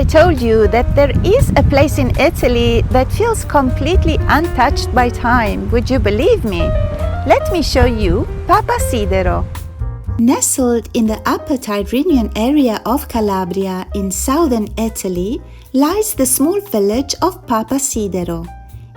I told you that there is a place in Italy that feels completely untouched by time, would you believe me? Let me show you Papasidero. Nestled in the upper Tyrrhenian area of Calabria in southern Italy lies the small village of Papasidero.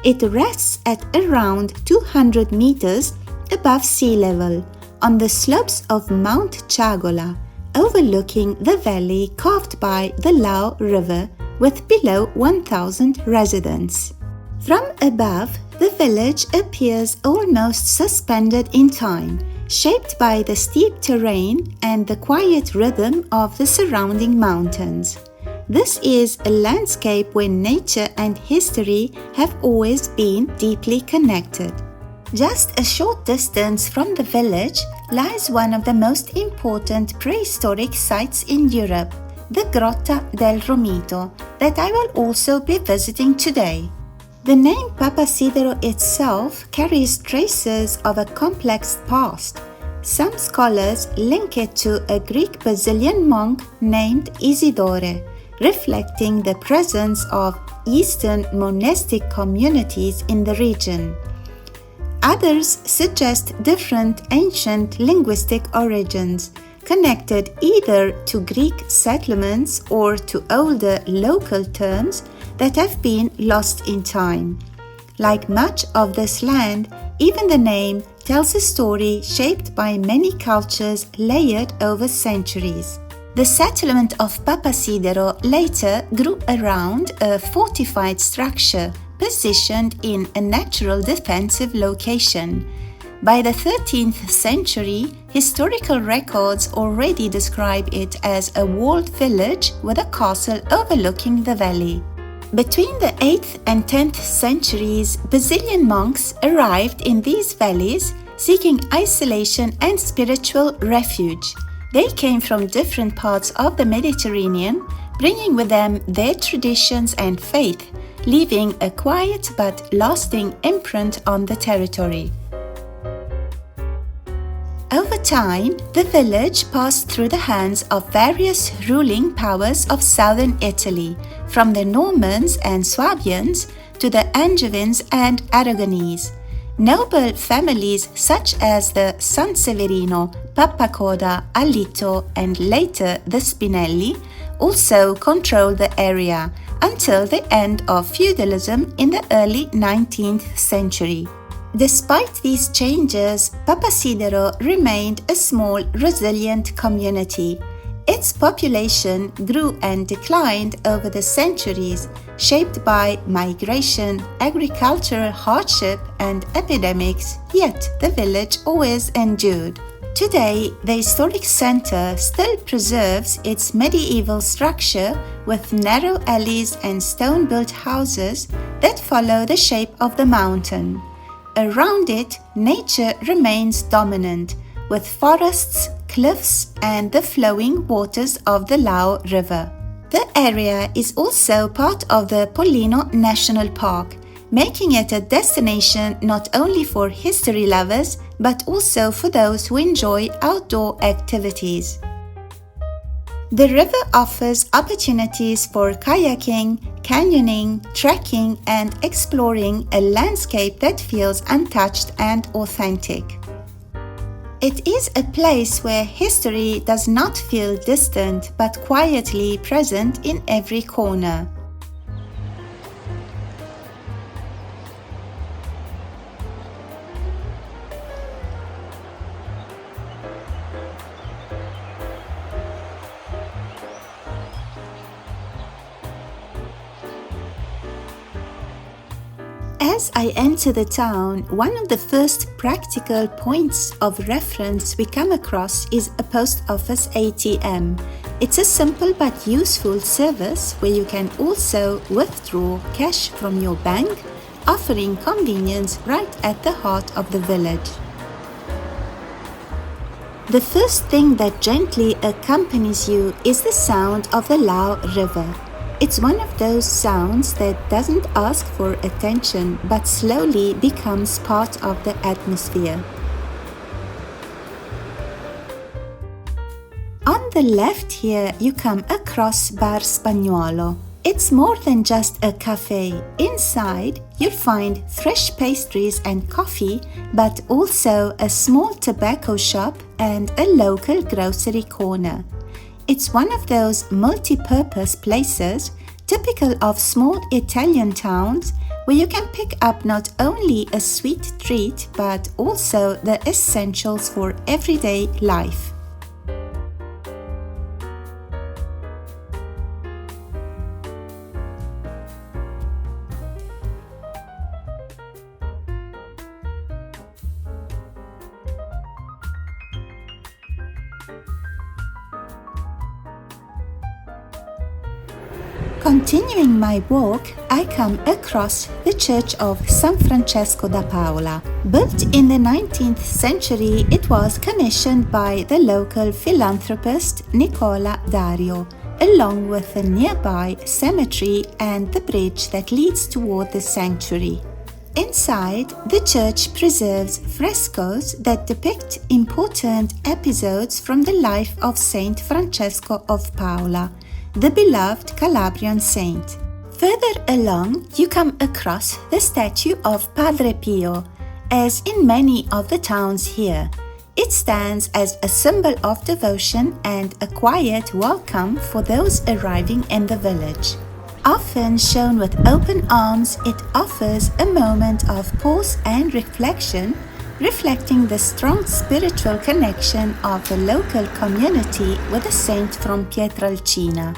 It rests at around 200 meters above sea level on the slopes of Mount Chagola, overlooking the valley carved by the Lao River with below 1,000 residents. From above, the village appears almost suspended in time, shaped by the steep terrain and the quiet rhythm of the surrounding mountains. This is a landscape where nature and history have always been deeply connected. Just a short distance from the village lies one of the most important prehistoric sites in Europe, the Grotta del Romito, that I will also be visiting today. The name Papasidero itself carries traces of a complex past. Some scholars link it to a Greek Basilian monk named Isidore, reflecting the presence of Eastern monastic communities in the region. Others suggest different ancient linguistic origins, connected either to Greek settlements or to older local terms that have been lost in time. Like much of this land, even the name tells a story shaped by many cultures layered over centuries. The settlement of Papasidero later grew around a fortified structure positioned in a natural defensive location. By the 13th century, historical records already describe it as a walled village with a castle overlooking the valley. Between the 8th and 10th centuries, Basilian monks arrived in these valleys seeking isolation and spiritual refuge. They came from different parts of the Mediterranean, bringing with them their traditions and faith, leaving a quiet but lasting imprint on the territory. Over time, the village passed through the hands of various ruling powers of southern Italy, from the Normans and Swabians to the Angevins and Aragonese. Noble families such as the Sanseverino, Pappacoda, Alito, and later the Spinelli also controlled the area until the end of feudalism in the early 19th century. Despite these changes, Papasidero remained a small, resilient community. Its population grew and declined over the centuries, shaped by migration, agricultural hardship, and epidemics, yet the village always endured. Today, the historic center still preserves its medieval structure with narrow alleys and stone-built houses that follow the shape of the mountain. Around it, nature remains dominant, with forests, cliffs, and the flowing waters of the Lao River. The area is also part of the Pollino National Park, making it a destination not only for history lovers but also for those who enjoy outdoor activities. The river offers opportunities for kayaking, canyoning, trekking, and exploring a landscape that feels untouched and authentic. It is a place where history does not feel distant but quietly present in every corner. As I enter the town, one of the first practical points of reference we come across is a post office ATM. It's a simple but useful service where you can also withdraw cash from your bank, offering convenience right at the heart of the village. The first thing that gently accompanies you is the sound of the Lao River. It's one of those sounds that doesn't ask for attention but slowly becomes part of the atmosphere. On the left here, you come across Bar Spagnuolo. It's more than just a cafe. Inside, you'll find fresh pastries and coffee, but also a small tobacco shop and a local grocery corner. It's one of those multi-purpose places typical of small Italian towns where you can pick up not only a sweet treat but also the essentials for everyday life. Continuing my walk, I come across the church of San Francesco da Paola. Built in the 19th century, it was commissioned by the local philanthropist Nicola Dario, along with a nearby cemetery and the bridge that leads toward the sanctuary. Inside, the church preserves frescoes that depict important episodes from the life of Saint Francesco of Paola, the beloved Calabrian saint. Further along, you come across the statue of Padre Pio, as in many of the towns here. It stands as a symbol of devotion and a quiet welcome for those arriving in the village. Often shown with open arms, it offers a moment of pause and reflection, reflecting the strong spiritual connection of the local community with the saint from Pietrelcina.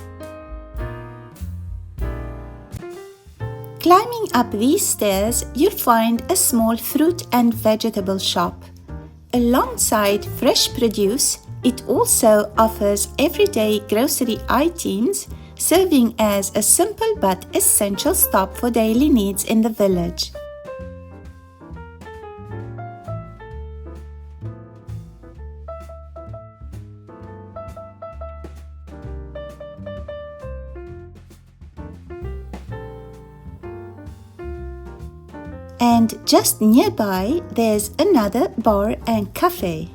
Climbing up these stairs, you'll find a small fruit and vegetable shop. Alongside fresh produce, it also offers everyday grocery items, serving as a simple but essential stop for daily needs in the village. And just nearby, there's another bar and cafe.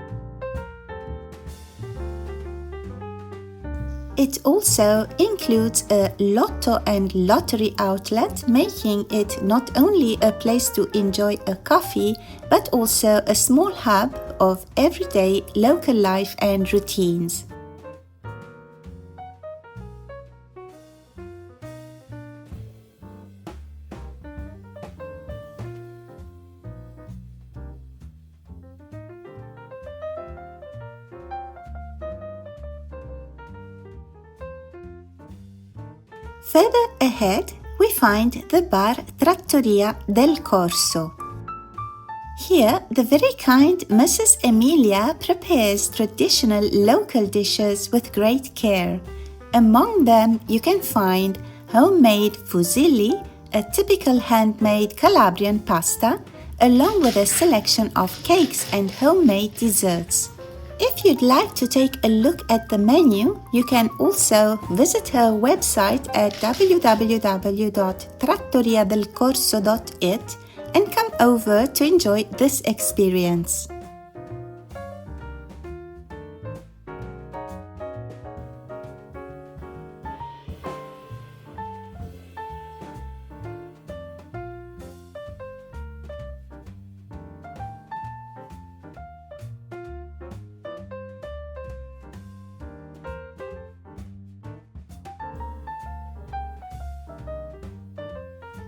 It also includes a lotto and lottery outlet, making it not only a place to enjoy a coffee, but also a small hub of everyday local life and routines. Further ahead, we find the bar Trattoria del Corso. Here, the very kind Mrs. Emilia prepares traditional local dishes with great care. Among them, you can find homemade fusilli, a typical handmade Calabrian pasta, along with a selection of cakes and homemade desserts. If you'd like to take a look at the menu, you can also visit her website at www.trattoriadelcorso.it and come over to enjoy this experience.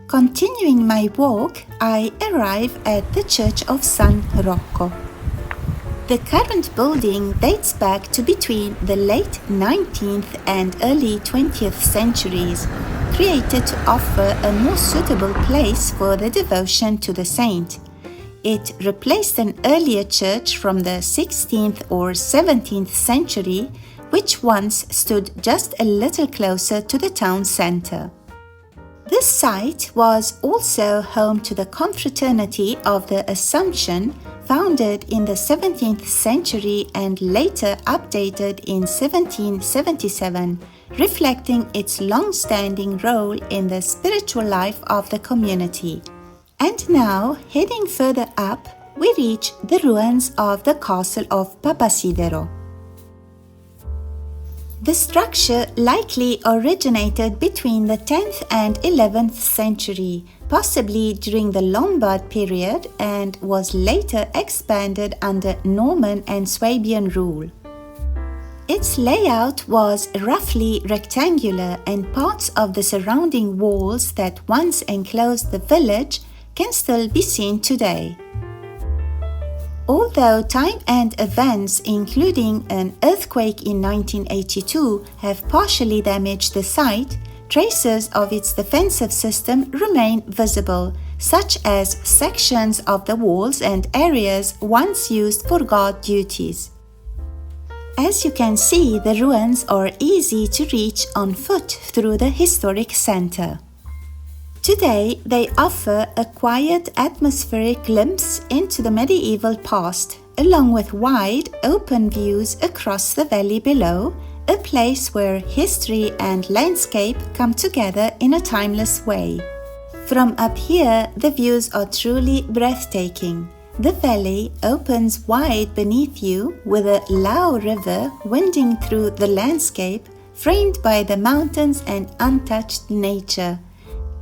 Continuing my walk, I arrive at the Church of San Rocco. The current building dates back to between the late 19th and early 20th centuries, created to offer a more suitable place for the devotion to the saint. It replaced an earlier church from the 16th or 17th century, which once stood just a little closer to the town center. This site was also home to the Confraternity of the Assumption, founded in the 17th century and later updated in 1777, reflecting its long-standing role in the spiritual life of the community. And now, heading further up, we reach the ruins of the castle of Papasidero. The structure likely originated between the 10th and 11th century, possibly during the Lombard period, and was later expanded under Norman and Swabian rule. Its layout was roughly rectangular, and parts of the surrounding walls that once enclosed the village can still be seen today. Although time and events, including an earthquake in 1982, have partially damaged the site, traces of its defensive system remain visible, such as sections of the walls and areas once used for guard duties. As you can see, the ruins are easy to reach on foot through the historic center. Today, they offer a quiet atmospheric glimpse into the medieval past, along with wide, open views across the valley below, a place where history and landscape come together in a timeless way. From up here, the views are truly breathtaking. The valley opens wide beneath you, with a Lao River winding through the landscape, framed by the mountains and untouched nature.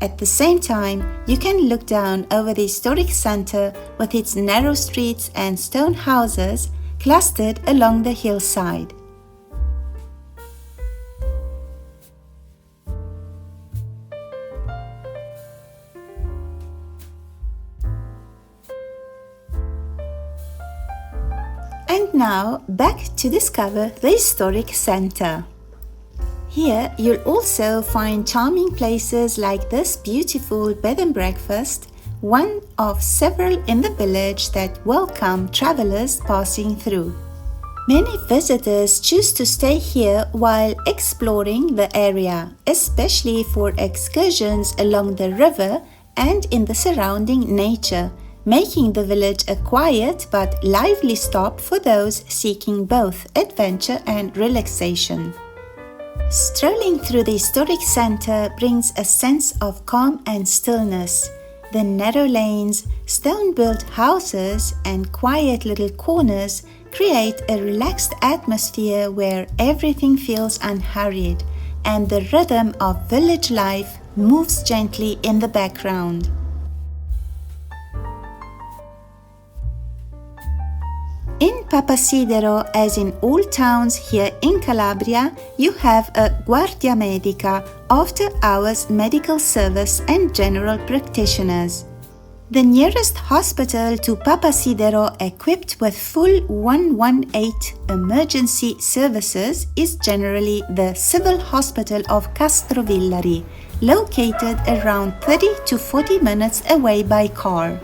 At the same time, you can look down over the historic center with its narrow streets and stone houses clustered along the hillside. And now, back to discover the historic center. Here, you'll also find charming places like this beautiful bed and breakfast, one of several in the village that welcome travelers passing through. Many visitors choose to stay here while exploring the area, especially for excursions along the river and in the surrounding nature, making the village a quiet but lively stop for those seeking both adventure and relaxation. Strolling through the historic center brings a sense of calm and stillness. The narrow lanes, stone-built houses, and quiet little corners create a relaxed atmosphere where everything feels unhurried, and the rhythm of village life moves gently in the background. In Papasidero, as in all towns here in Calabria, you have a Guardia Medica, after-hours medical service and general practitioners. The nearest hospital to Papasidero, equipped with full 118 emergency services, is generally the Civil Hospital of Castrovillari, located around 30 to 40 minutes away by car.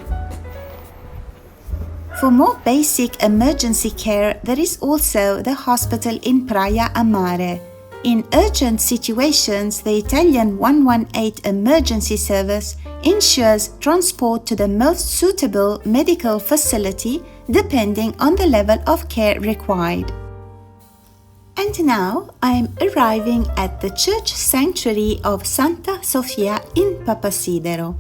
For more basic emergency care, there is also the hospital in Praia a Mare. In urgent situations, the Italian 118 emergency service ensures transport to the most suitable medical facility depending on the level of care required. And now I am arriving at the church sanctuary of Santa Sofia in Papasidero.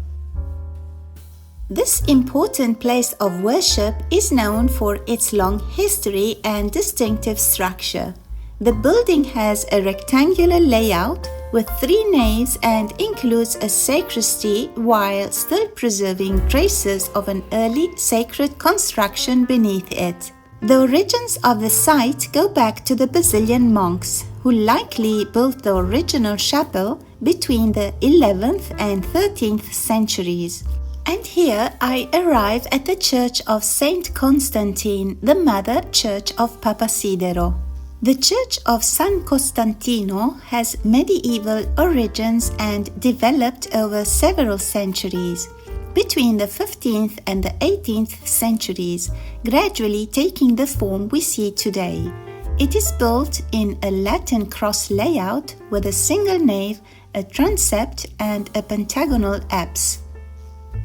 This important place of worship is known for its long history and distinctive structure. The building has a rectangular layout with 3 naves and includes a sacristy, while still preserving traces of an early sacred construction beneath it. The origins of the site go back to the Basilian monks, who likely built the original chapel between the 11th and 13th centuries. And here I arrive at the Church of Saint Constantine, the mother church of Papasidero. The Church of San Costantino has medieval origins and developed over several centuries, between the 15th and the 18th centuries, gradually taking the form we see today. It is built in a Latin cross layout with a single nave, a transept, and a pentagonal apse.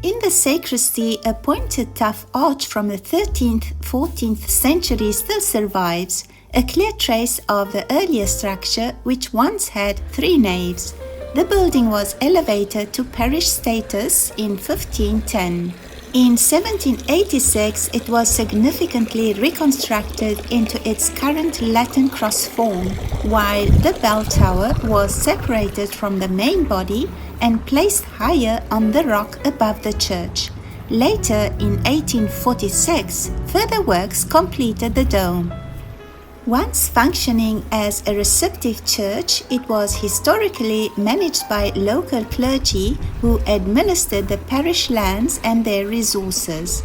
In the sacristy, a pointed tough arch from the 13th-14th century still survives, a clear trace of the earlier structure which once had 3 naves. The building was elevated to parish status in 1510. In 1786, it was significantly reconstructed into its current Latin cross form, while the bell tower was separated from the main body and placed higher on the rock above the church. Later, in 1846, further works completed the dome. Once functioning as a receptive church, it was historically managed by local clergy who administered the parish lands and their resources.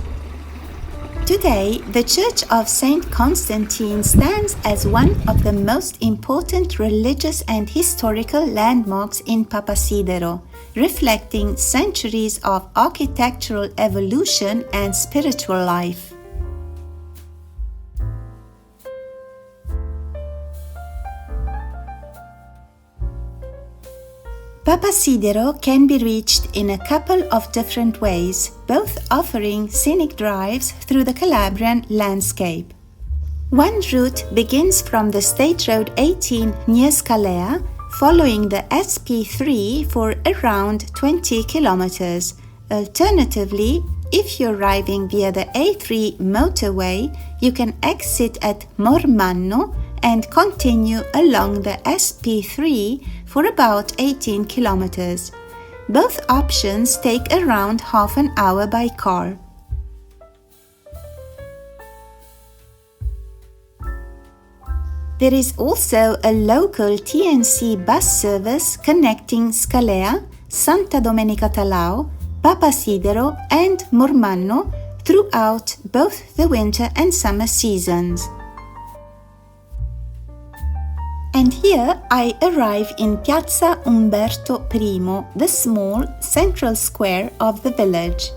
Today, the Church of Saint Constantine stands as one of the most important religious and historical landmarks in Papasidero, reflecting centuries of architectural evolution and spiritual life. Papasidero can be reached in a couple of different ways, both offering scenic drives through the Calabrian landscape. One route begins from the State Road 18 near Scalea, following the SP3 for around 20 kilometers. Alternatively, if you're arriving via the A3 motorway, you can exit at Mormanno and continue along the SP3 for about 18 kilometers. Both options take around half an hour by car. There is also a local TNC bus service connecting Scalea, Santa Domenica Talao, Papasidero and Mormanno throughout both the winter and summer seasons. And here I arrive in Piazza Umberto I, the small central square of the village.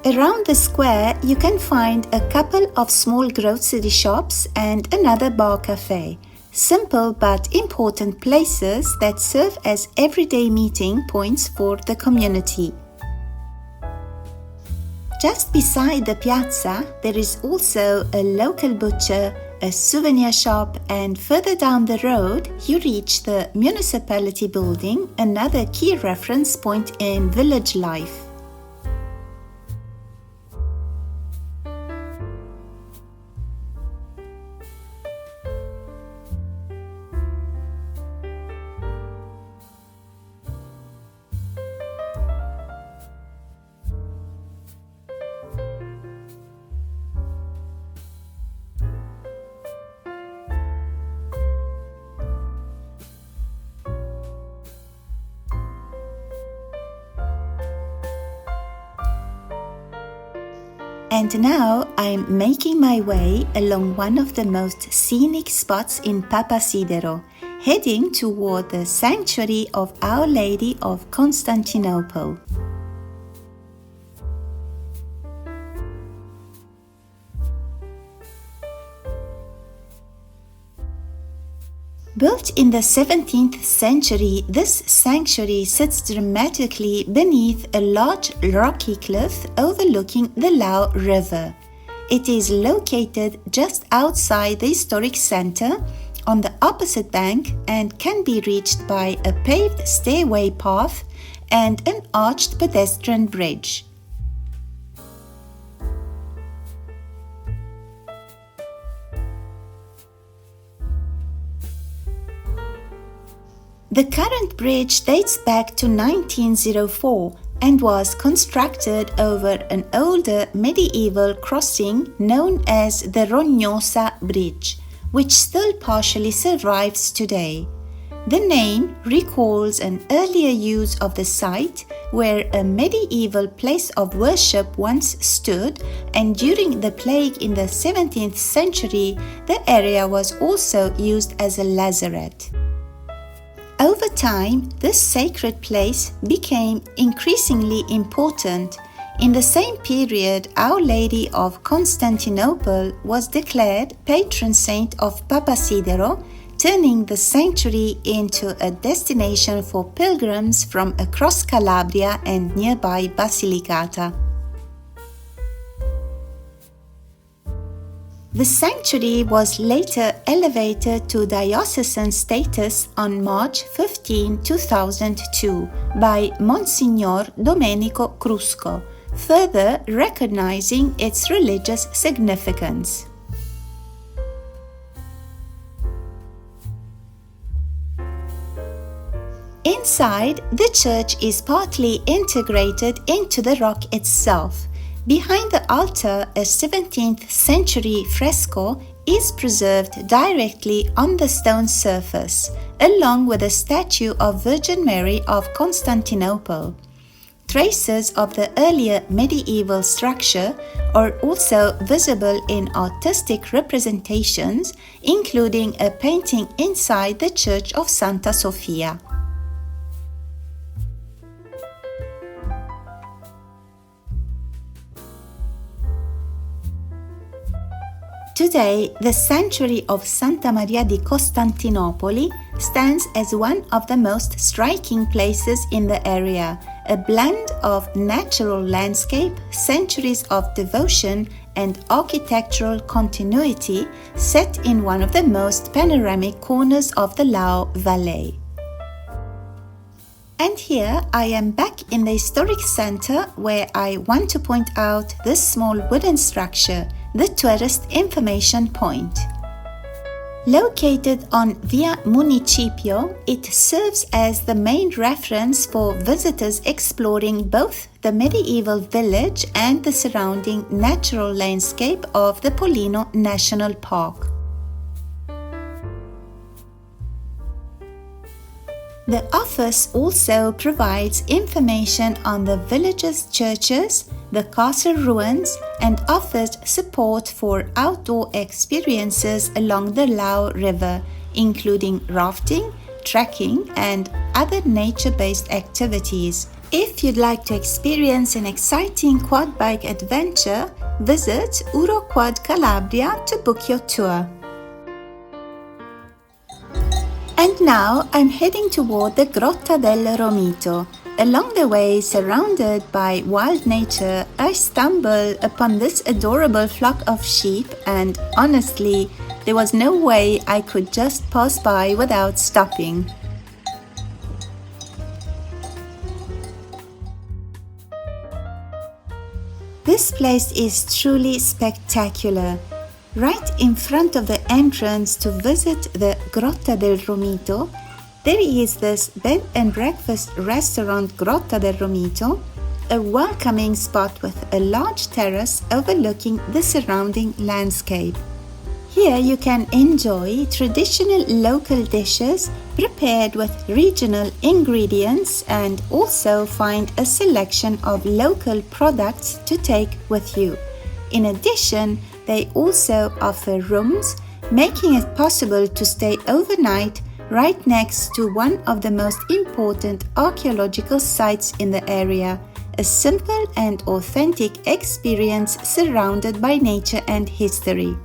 Around the square you can find a couple of small grocery shops and another bar cafe, simple but important places that serve as everyday meeting points for the community. Just beside the piazza there is also a local butcher, a souvenir shop, and further down the road you reach the municipality building, another key reference point in village life. And now I'm making my way along one of the most scenic spots in Papasidero, heading toward the sanctuary of Our Lady of Constantinople. Built in the 17th century, this sanctuary sits dramatically beneath a large rocky cliff overlooking the Lao River. It is located just outside the historic center on the opposite bank and can be reached by a paved stairway path and an arched pedestrian bridge. The current bridge dates back to 1904 and was constructed over an older medieval crossing known as the Rognosa Bridge, which still partially survives today. The name recalls an earlier use of the site where a medieval place of worship once stood, and during the plague in the 17th century, the area was also used as a lazaret. Over time, this sacred place became increasingly important. In the same period, Our Lady of Constantinople was declared patron saint of Papasidero, turning the sanctuary into a destination for pilgrims from across Calabria and nearby Basilicata. The sanctuary was later elevated to diocesan status on March 15, 2002 by Monsignor Domenico Crusco, further recognizing its religious significance. Inside, the church is partly integrated into the rock itself. Behind the altar, a 17th century fresco is preserved directly on the stone surface, along with a statue of Virgin Mary of Constantinople. Traces of the earlier medieval structure are also visible in artistic representations, including a painting inside the Church of Santa Sofia. Today, the sanctuary of Santa Maria di Costantinopoli stands as one of the most striking places in the area, a blend of natural landscape, centuries of devotion, and architectural continuity set in one of the most panoramic corners of the Lao Valley. And here I am back in the historic center where I want to point out this small wooden structure, the tourist information point. Located on Via Municipio, it serves as the main reference for visitors exploring both the medieval village and the surrounding natural landscape of the Pollino National Park. The office also provides information on the village's churches, the castle ruins, and offers support for outdoor experiences along the Lao River, including rafting, trekking, and other nature-based activities. If you'd like to experience an exciting quad bike adventure, visit Quad Calabria to book your tour. And now I'm heading toward the Grotta del Romito. Along the way, surrounded by wild nature, I stumble upon this adorable flock of sheep, and honestly, there was no way I could just pass by without stopping. This place is truly spectacular. Right in front of the entrance to visit the Grotta del Romito, there is this bed and breakfast restaurant Grotta del Romito, a welcoming spot with a large terrace overlooking the surrounding landscape. Here you can enjoy traditional local dishes prepared with regional ingredients and also find a selection of local products to take with you. In addition, they also offer rooms, making it possible to stay overnight right next to one of the most important archaeological sites in the area, a simple and authentic experience surrounded by nature and history.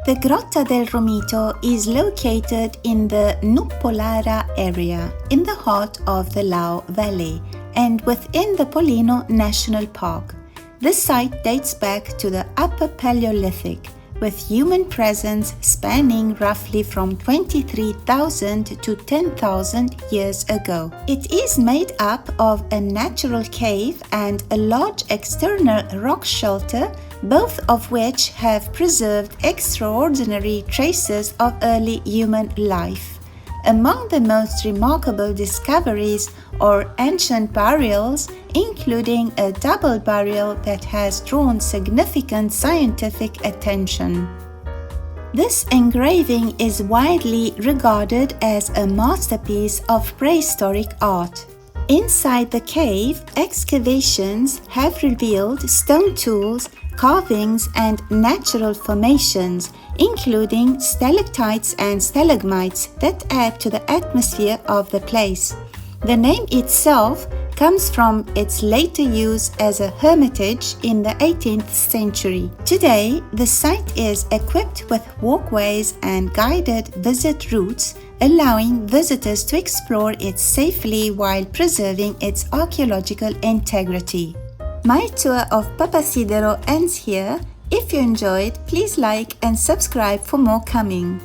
The Grotta del Romito is located in the Nupolara area, in the heart of the Lao Valley, and within the Pollino National Park. The site dates back to the Upper Paleolithic, with human presence spanning roughly from 23,000 to 10,000 years ago. It is made up of a natural cave and a large external rock shelter, both of which have preserved extraordinary traces of early human life. Among the most remarkable discoveries are ancient burials, including a double burial that has drawn significant scientific attention. This engraving is widely regarded as a masterpiece of prehistoric art. Inside the cave, excavations have revealed stone tools, carvings, and natural formations, including stalactites and stalagmites that add to the atmosphere of the place. The name itself comes from its later use as a hermitage in the 18th century. Today, the site is equipped with walkways and guided visit routes allowing visitors to explore it safely while preserving its archaeological integrity. My tour of Papasidero ends here. If you enjoyed, please like and subscribe for more coming.